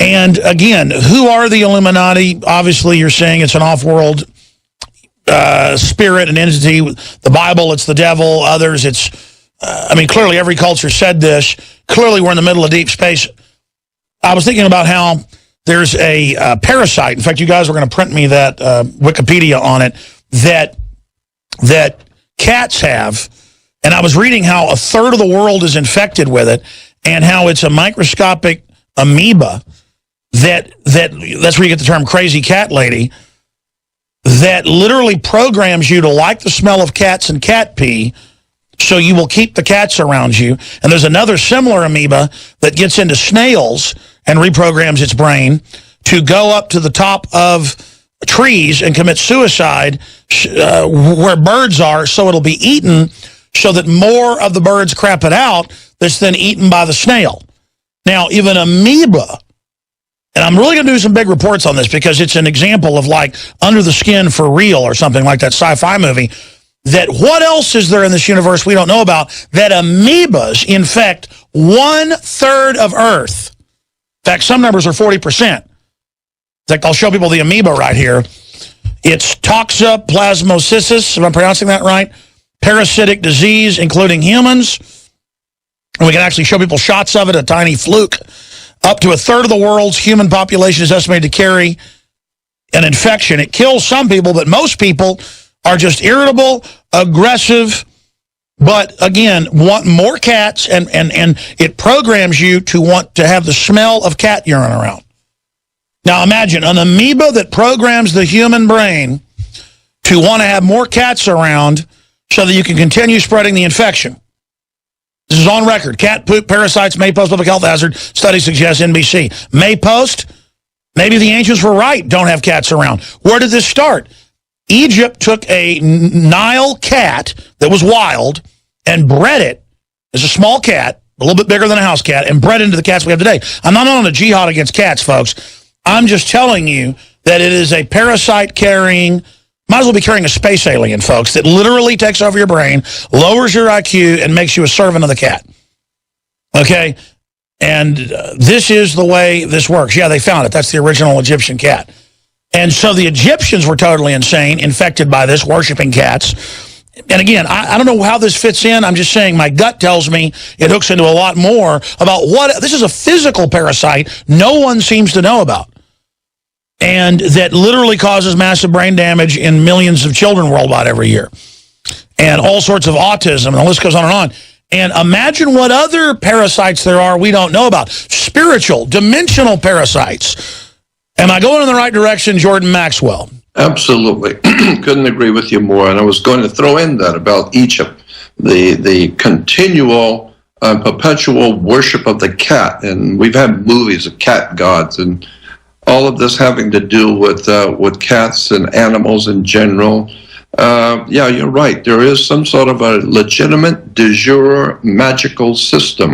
And again, who are the Illuminati? Obviously, you're saying it's an off-world spirit and entity. The Bible, it's the devil. Others, it's, I mean, clearly every culture said this. Clearly we're in the middle of deep space. I was thinking about how there's a parasite. In fact, you guys were going to print me that Wikipedia on it, that cats have. And I was reading how a third of the world is infected with it, and how it's a microscopic amoeba that's where you get the term crazy cat lady, that literally programs you to like the smell of cats and cat pee, so you will keep the cats around you. And there's another similar amoeba that gets into snails and reprograms its brain to go up to the top of trees and commit suicide where birds are, so it'll be eaten, so that more of the birds crap it out that's then eaten by the snail. Now, even amoeba, and I'm really going to do some big reports on this because it's an example of like Under the Skin for Real or something like that sci-fi movie, that what else is there in this universe we don't know about, that amoebas infect 1/3 of Earth. In fact, some numbers are 40%. Like, I'll show people the amoeba right here. It's toxoplasmosis, if I'm pronouncing that right, parasitic disease, including humans. And we can actually show people shots of it, a tiny fluke. Up to 1/3 of the world's human population is estimated to carry an infection. It kills some people, but most people are just irritable, aggressive, but again, want more cats, and it programs you to want to have the smell of cat urine around. Now imagine an amoeba that programs the human brain to want to have more cats around so that you can continue spreading the infection. This is on record. Cat poop parasites may pose public health hazard. Study suggests NBC. May post? Maybe the ancients were right. Don't have cats around. Where did this start? Egypt took a Nile cat that was wild and bred it as a small cat, a little bit bigger than a house cat, and bred into the cats we have today. I'm not on a jihad against cats, folks. I'm just telling you that it is a parasite-carrying, might as well be carrying a space alien, folks, that literally takes over your brain, lowers your IQ, and makes you a servant of the cat. Okay? And this is the way this works. Yeah, they found it. That's the original Egyptian cat. And so the Egyptians were totally insane, infected by this, worshiping cats. And again, I don't know how this fits in. I'm just saying my gut tells me it hooks into a lot more about what, this is a physical parasite no one seems to know about. And that literally causes massive brain damage in millions of children worldwide every year. And all sorts of autism, and the list goes on and on. And imagine what other parasites there are we don't know about. Spiritual, dimensional parasites. Am I going in the right direction, Jordan Maxwell? Absolutely. Couldn't agree with you more. And I was going to throw in that about Egypt, the continual, perpetual worship of the cat. And we've had movies of cat gods, and all of this having to do with cats and animals in general. Yeah, you're right. There is some sort of a legitimate de jure magical system